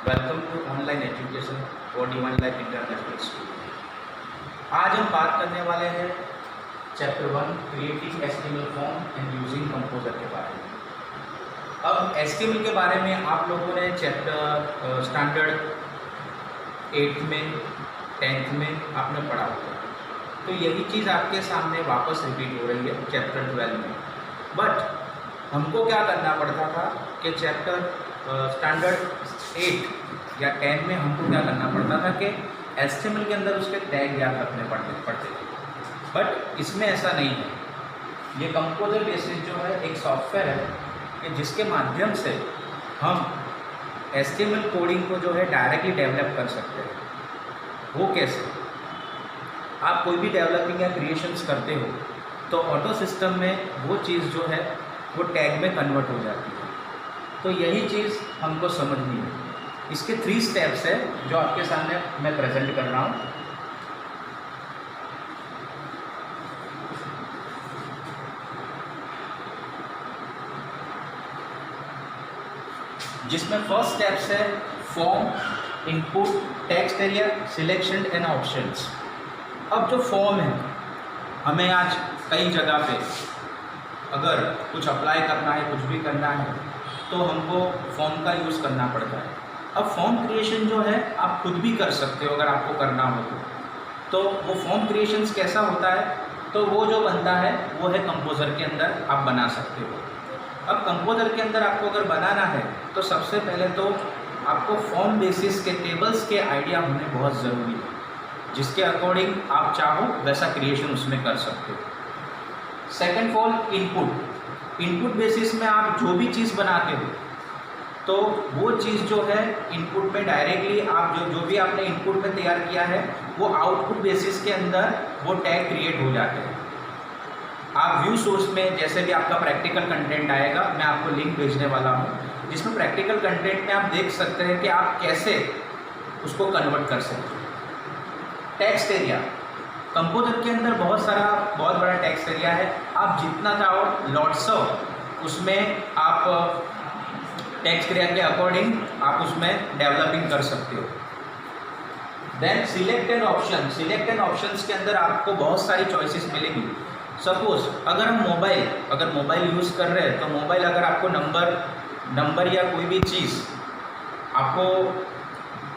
Welcome to online education for divine life international school. आज हम बात करने वाले हैं chapter 1 creating HTML form and using composer के बारे में। अब एचटीएमएल के बारे में आप लोगों ने चैप्टर स्टैंडर्ड 8 में 10th में आपने पढ़ा होगा, तो यही चीज़ आपके सामने वापस रिपीट हो रही है चैप्टर 12 में। बट हमको क्या करना पड़ता था कि चैप्टर स्टैंडर्ड 8 या 10 में हमको क्या करना पड़ता था कि एचटीएमएल के अंदर उसके टैग याद रखने पड़ते थे। बट इसमें ऐसा नहीं है। ये कंपोजर बेसिस जो है एक सॉफ्टवेयर है कि जिसके माध्यम से हम एचटीएमएल कोडिंग को जो है डायरेक्टली डेवलप कर सकते हैं। वो कैसे? आप कोई भी डेवलपिंग या क्रिएशंस करते हो तो ऑटो सिस्टम में वो चीज़ जो है वो टैग में कन्वर्ट हो जाती है। तो यही चीज़ हमको समझनी है। इसके 3 स्टेप्स है जो आपके सामने मैं प्रेजेंट कर रहा हूँ। जिसमें फर्स्ट स्टेप्स है form, input, text area, selection and options. अब जो फॉर्म है, हमें आज कई जगह पे अगर कुछ अप्लाई करना है, कुछ भी करना है, तो हमको फॉर्म का यूज़ करना पड़ता है। अब फॉर्म क्रिएशन जो है आप खुद भी कर सकते हो अगर आपको करना हो तो वो फॉर्म क्रिएशंस कैसा होता है, तो वो जो बनता है वो है कंपोजर के अंदर आप बना सकते हो। अब कंपोजर के अंदर आपको अगर बनाना है तो सबसे पहले तो आपको फॉर्म बेसिस के टेबल्स के आइडिया होने बहुत ज़रूरी है, जिसके अकॉर्डिंग आप चाहो वैसा क्रिएशन उसमें कर सकते हो। सेकेंड फॉल इनपुट बेसिस में आप जो भी चीज़ बनाते हो तो वो चीज़ जो है इनपुट में डायरेक्टली आप जो भी आपने इनपुट में तैयार किया है वो आउटपुट बेसिस के अंदर वो टैग क्रिएट हो जाते हैं। आप व्यू सोर्स में जैसे भी आपका प्रैक्टिकल कंटेंट आएगा, मैं आपको लिंक भेजने वाला हूँ, जिसमें प्रैक्टिकल कंटेंट में आप देख सकते हैं कि आप कैसे उसको कन्वर्ट कर सकते हैं। टेक्स्ट एरिया कंपोजर के अंदर बहुत बड़ा टेक्स्ट एरिया है। आप जितना चाहो लॉट्स ऑफ उसमें आप टेक्स्ट एरिया के अकॉर्डिंग आप उसमें डेवलपिंग कर सकते हो। देन सिलेक्ट एंड ऑप्शंस के अंदर आपको बहुत सारी चॉइसेस मिलेंगी। सपोज अगर हम मोबाइल यूज़ कर रहे हैं तो मोबाइल अगर आपको नंबर या कोई भी चीज़ आपको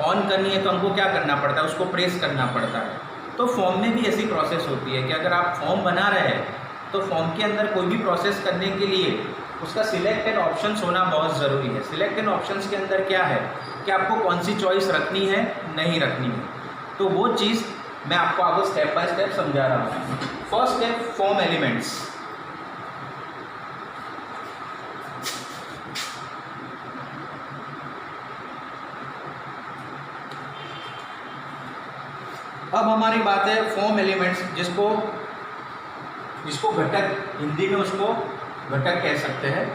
ऑन करनी है तो हमको क्या करना पड़ता है, उसको प्रेस करना पड़ता है। तो फॉर्म में भी ऐसी प्रोसेस होती है कि अगर आप फॉर्म बना रहे हैं तो फॉर्म के अंदर कोई भी प्रोसेस करने के लिए उसका सिलेक्ट एंड ऑप्शंस होना बहुत ज़रूरी है। सिलेक्ट एंड ऑप्शंस के अंदर क्या है कि आपको कौन सी चॉइस रखनी है, नहीं रखनी है, तो वो चीज़ मैं आपको आगे स्टेप बाय स्टेप समझा रहा हूँ। First step form elements. अब हमारी बात है फॉर्म एलिमेंट्स, जिसको घटक, हिंदी में उसको घटक कह सकते हैं।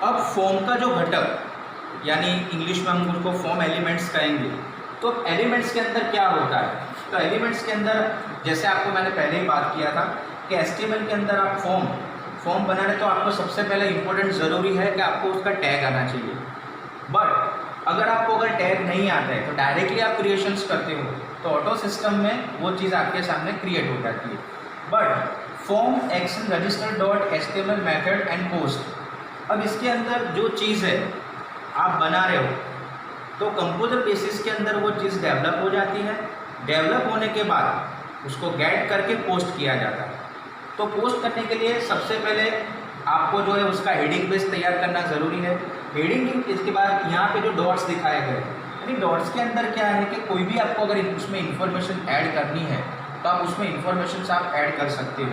अब फॉर्म का जो घटक यानी इंग्लिश में हम उसको फॉर्म एलिमेंट्स कहेंगे। तो एलिमेंट्स के अंदर क्या होता है, तो एलिमेंट्स के अंदर जैसे आपको मैंने पहले ही बात किया था कि एचटीएमएल के अंदर आप फॉर्म बना रहे तो आपको सबसे पहले इंपॉर्टेंट ज़रूरी है कि आपको उसका टैग आना चाहिए। बट अगर टैग नहीं आता है तो डायरेक्टली आप क्रिएशंस करते हो तो ऑटो सिस्टम में वो चीज़ आपके सामने क्रिएट हो जाती है। But form action register dot HTML method and post, अब इसके अंदर जो चीज़ है आप बना रहे हो तो कंपोजर बेसिस के अंदर वो चीज़ डेवलप हो जाती है। डेवलप होने के बाद उसको गेट करके पोस्ट किया जाता है। तो पोस्ट करने के लिए सबसे पहले आपको जो है उसका हेडिंग पेज तैयार करना ज़रूरी है। हेडिंग इसके बाद यहाँ पे जो डॉट्स दिखाए गए, यानी डॉट्स के अंदर क्या है कि कोई भी आपको अगर उसमें इंफॉर्मेशन ऐड करनी है तो आप उसमें इंफॉर्मेशन आप ऐड कर सकते हो।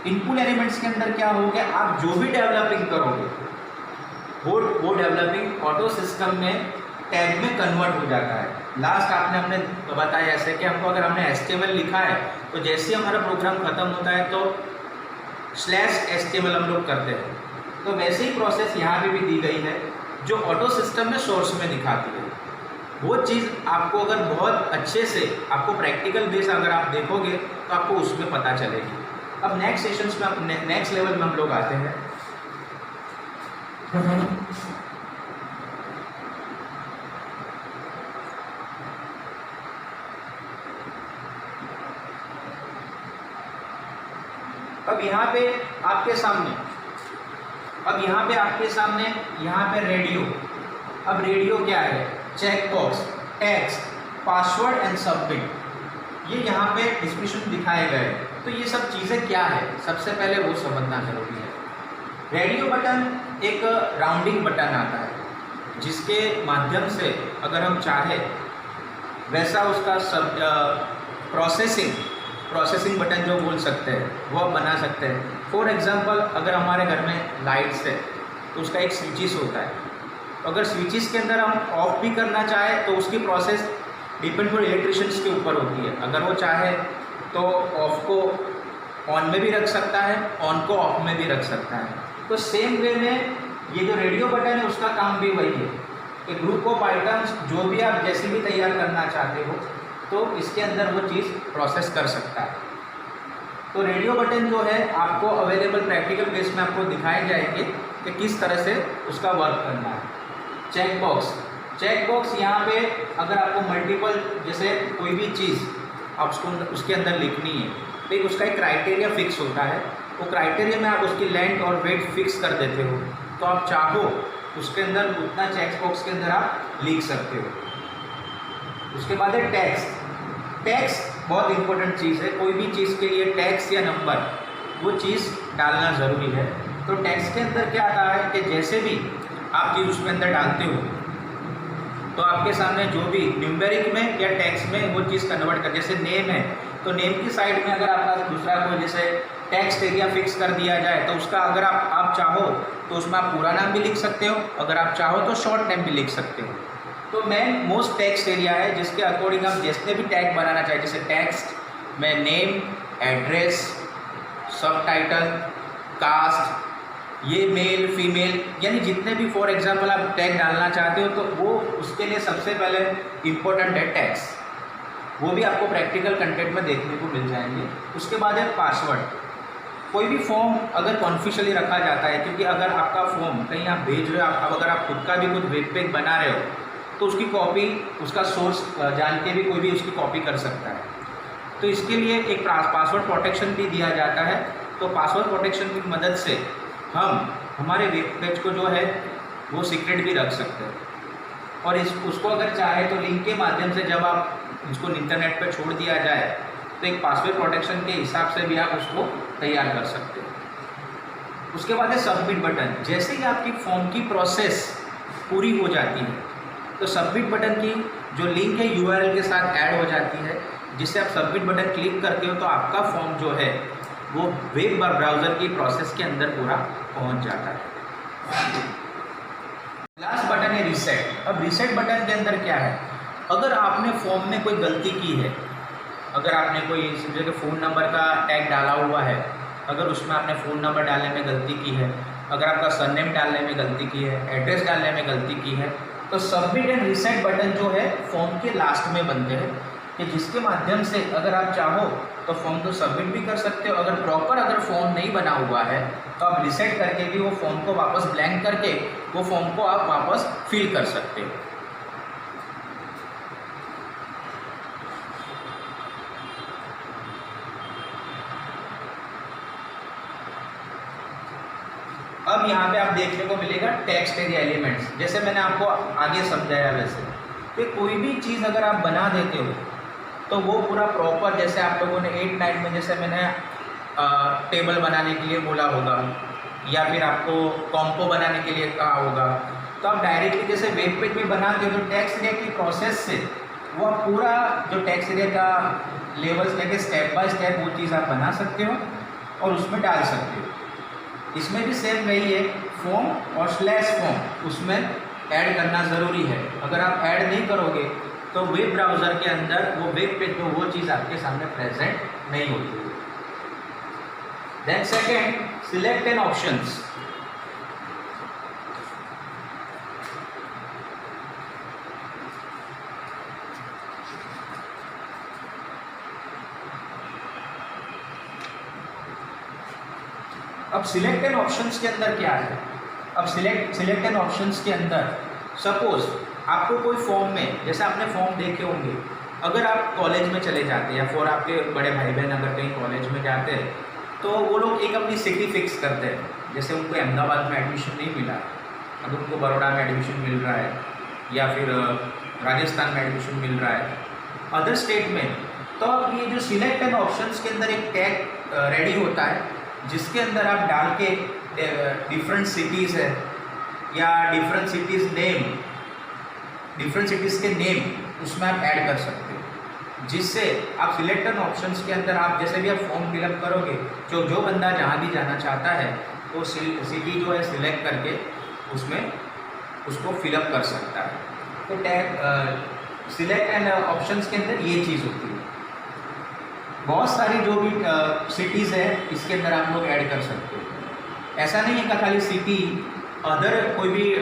इनपुट एलिमेंट्स के अंदर क्या होगा, आप जो भी डेवलपिंग करोगे वो डेवलपिंग ऑटो सिस्टम में टैग में कन्वर्ट हो जाता है। लास्ट हमने बताया ऐसे कि हमको अगर हमने HTML लिखा है तो जैसे ही हमारा प्रोग्राम ख़त्म होता है तो /HTML हम लोग करते हैं। तो वैसे ही प्रोसेस यहाँ पे भी दी गई है जो ऑटो सिस्टम में सोर्स में दिखाती है। वो चीज़ आपको अगर बहुत अच्छे से आपको प्रैक्टिकल बेस अगर आप देखोगे तो आपको उसमें पता चलेगी। अब नेक्स्ट सेशंस में नेक्स्ट लेवल में हम लोग आते हैं। यहाँ पे आपके सामने यहाँ पे रेडियो। अब रेडियो क्या है? Check box, text, password and submit, ये यहाँ पे डिस्क्रिप्शन दिखाए गए। तो ये सब चीज़ें क्या है, सबसे पहले वो समझना जरूरी है। रेडियो बटन एक राउंडिंग बटन आता है जिसके माध्यम से अगर हम चाहे वैसा उसका सब प्रोसेसिंग बटन जो बोल सकते हैं वो आप बना सकते हैं। फॉर एग्जांपल, अगर हमारे घर में लाइट्स है तो उसका एक स्विचेस होता है। तो अगर स्विचेस के अंदर हम ऑफ भी करना चाहें तो उसकी प्रोसेस डिपेंड ऑन इलेक्ट्रिशियंस के ऊपर होती है। अगर वो चाहे तो ऑफ को ऑन में भी रख सकता है, ऑन को ऑफ में भी रख सकता है। तो सेम वे में ये जो रेडियो बटन है उसका काम भी वही है कि ग्रुप ऑफ आइटम्स जो भी आप जैसे भी तैयार करना चाहते हो तो इसके अंदर वो चीज़ प्रोसेस कर सकता है। तो रेडियो बटन जो है आपको अवेलेबल प्रैक्टिकल बेस में आपको दिखाए जाएंगे कि किस तरह से उसका वर्क करना है। चेक बॉक्स यहाँ पे अगर आपको मल्टीपल जैसे कोई भी चीज़ आप उसके अंदर लिखनी है तो एक उसका एक क्राइटेरिया फिक्स होता है। वो क्राइटेरिया में आप उसकी लेंथ और वेट फिक्स कर देते हो तो आप चाहो उसके अंदर उतना चेक बॉक्स के अंदर आप लिख सकते हो। उसके बाद है टैक्स बहुत इंपॉर्टेंट चीज़ है। कोई भी चीज़ के लिए टैक्स या नंबर वो चीज़ डालना ज़रूरी है। तो टैक्स के अंदर क्या आता है कि जैसे भी आप चीज़ उसके अंदर डालते हो तो आपके सामने जो भी न्यूमेरिक में या टैक्स में वो चीज़ कन्वर्ट कर, जैसे नेम है तो नेम की साइड में अगर आपका दूसरा कोई जैसे टेक्स्ट एरिया फिक्स कर दिया जाए तो उसका अगर आप चाहो तो उसमें आप पूरा नाम भी लिख सकते हो, अगर आप चाहो तो शॉर्ट नेम भी लिख सकते हो। तो मेन मोस्ट टेक्स्ट एरिया है जिसके अकॉर्डिंग आप जितने भी टैग बनाना चाहे, जैसे टेक्स्ट में नेम, एड्रेस, सब टाइटल, कास्ट, ये मेल फीमेल, यानी जितने भी फॉर एग्जांपल आप टैग डालना चाहते हो तो वो उसके लिए सबसे पहले इम्पोर्टेंट है टैग्स। वो भी आपको प्रैक्टिकल कंटेंट में देखने को मिल जाएंगे। उसके बाद है पासवर्ड। कोई भी फॉर्म अगर कॉन्फिशियली रखा जाता है, क्योंकि अगर आपका फॉर्म कहीं आप भेज रहे हो, आप अगर आप खुद का भी कुछ वेब पेज बना रहे हो तो उसकी कॉपी, उसका सोर्स जान के भी कोई भी उसकी कॉपी कर सकता है। तो इसके लिए एक पासवर्ड प्रोटेक्शन भी दिया जाता है। तो पासवर्ड प्रोटेक्शन की मदद से हम हमारे वेब पेज को जो है वो सीक्रेट भी रख सकते हैं। और उसको अगर चाहे तो लिंक के माध्यम से जब आप उसको इंटरनेट पर छोड़ दिया जाए तो एक पासवर्ड प्रोटेक्शन के हिसाब से भी आप उसको तैयार कर सकते हो। उसके बाद है सबमिट बटन। जैसे ही आपकी फॉर्म की प्रोसेस पूरी हो जाती है तो सबमिट बटन की जो लिंक है URL के साथ ऐड हो जाती है, जिससे आप सबमिट बटन क्लिक करते हो तो आपका फॉर्म जो है वो वेब ब्राउज़र की प्रोसेस के अंदर पूरा पहुंच जाता है। लास्ट बटन है रीसेट। अब रीसेट बटन के अंदर क्या है, अगर आपने फॉर्म में कोई गलती की है, अगर आपने कोई समझे कि फ़ोन नंबर का टैग डाला हुआ है, अगर उसमें आपने फ़ोन नंबर डालने में गलती की है, अगर आपका सरनेम डालने में गलती की है, एड्रेस डालने में गलती की है, तो सबमिट एंड रीसेट बटन जो है फॉर्म के लास्ट में बनते हैं कि जिसके माध्यम से अगर आप चाहो तो फॉर्म को सबमिट भी कर सकते हो। अगर प्रॉपर अगर फॉर्म नहीं बना हुआ है तो आप रीसेट करके भी वो फॉर्म को वापस ब्लैंक करके वो फॉर्म को आप वापस फिल कर सकते हो। अब यहाँ पे आप देखने को मिलेगा टेक्स्ट एरिया एलिमेंट्स। जैसे मैंने आपको आगे समझाया वैसे कि कोई भी चीज़ अगर आप बना देते हो तो वो पूरा प्रॉपर, जैसे आप लोगों ने 8-9 में जैसे मैंने टेबल बनाने के लिए बोला होगा या फिर आपको कॉम्पो बनाने के लिए कहा होगा, तो आप डायरेक्टली जैसे वेब पेज में बनाते हो तो टेक्स्ट एरिया की प्रोसेस से वो आप पूरा जो टेक्स्ट एरिया का लेवल्स लेके स्टेप बाय स्टेप वो चीज़ आप बना सकते हो और उसमें डाल सकते हो। इसमें भी सेम वही है, फॉर्म और /फॉर्म उसमें ऐड करना ज़रूरी है। अगर आप ऐड नहीं करोगे तो वेब ब्राउज़र के अंदर वो वेब पेज में वो चीज़ आपके सामने प्रेजेंट नहीं होती है। Then second, select an options. अब सिलेक्ट एन ऑप्शंस के अंदर क्या है, अब सिलेक्ट एन ऑप्शंस के अंदर सपोज आपको कोई फॉर्म में, जैसे आपने फॉर्म देखे होंगे, अगर आप कॉलेज में चले जाते हैं या फिर आपके बड़े भाई बहन अगर कहीं कॉलेज में जाते हैं तो वो लोग एक अपनी सिटी फिक्स करते हैं। जैसे उनको अहमदाबाद में एडमिशन नहीं मिला, अगर उनको बड़ौदा में एडमिशन मिल रहा है या फिर राजस्थान में एडमिशन मिल रहा है अदर स्टेट में, तो अब ये जो सिलेक्ट एंड ऑप्शंस के अंदर एक टैग रेडी होता है जिसके अंदर आप डाल के डिफरेंट सिटीज़ है या डिफरेंट सिटीज़ के नेम उसमें आप ऐड कर सकते हो, जिससे आप सिलेक्ट एंड ऑप्शंस के अंदर आप जैसे भी आप फॉर्म फिलअप करोगे, जो बंदा जहाँ भी जाना चाहता है वो सिटी जो है सिलेक्ट करके उसमें उसको फिलअप कर सकता है। तो टैग सिलेक्ट एंड ऑप्शंस के अंदर ये चीज़ होती है। बहुत सारी जो भी सिटीज़ है इसके अंदर आप लोग ऐड कर सकते हो। ऐसा नहीं है कि खाली सिटी, अदर कोई भी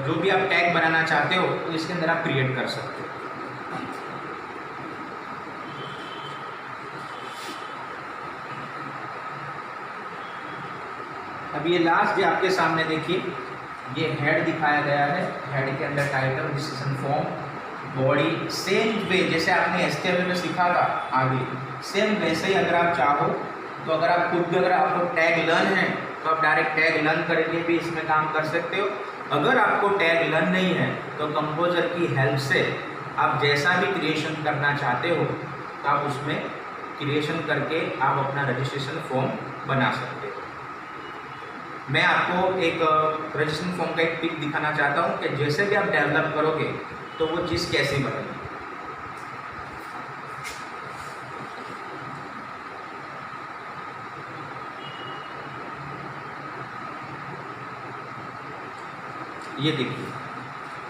जो भी आप टैग बनाना चाहते हो तो इसके अंदर आप क्रिएट कर सकते हो। अब ये लास्ट जो आपके सामने देखिए, ये हेड दिखाया गया है। हेड के अंदर title, decision form, body, same way जैसे आपने HTML में सीखा था आगे, सेम वैसे ही अगर आप चाहो तो अगर आप खुद भी, अगर आपको टैग लर्न है तो आप डायरेक्ट टैग लर्न करके भी इसमें काम कर सकते हो। अगर आपको टैग लर्न नहीं है तो कंपोजर की हेल्प से आप जैसा भी क्रिएशन करना चाहते हो तो आप उसमें क्रिएशन करके आप अपना रजिस्ट्रेशन फॉर्म बना सकते हो। मैं आपको एक रजिस्ट्रेशन फॉर्म का एक पिक दिखाना चाहता हूँ कि जैसे भी आप डेवलप करोगे तो वो चीज़ कैसी बनेगी। ये देखिए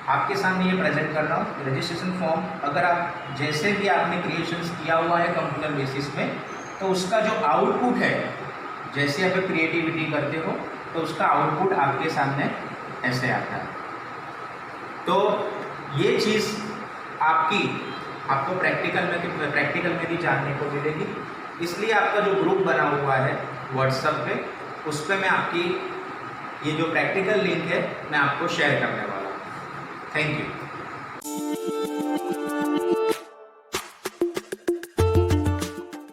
आपके सामने ये प्रेजेंट कर रहा हूँ रजिस्ट्रेशन फॉर्म। अगर आप जैसे भी आपने क्रिएशंस किया हुआ है कंप्यूटर बेसिस में, तो उसका जो आउटपुट है, जैसे आप क्रिएटिविटी करते हो तो उसका आउटपुट आपके सामने ऐसे आता है। तो ये चीज़ आपको प्रैक्टिकल में भी जानने को मिलेगी। इसलिए आपका जो ग्रुप बना हुआ है व्हाट्सएप पे, उस पर मैं आपकी ये जो प्रैक्टिकल लिंक है मैं आपको शेयर करने वाला हूँ। Thank you.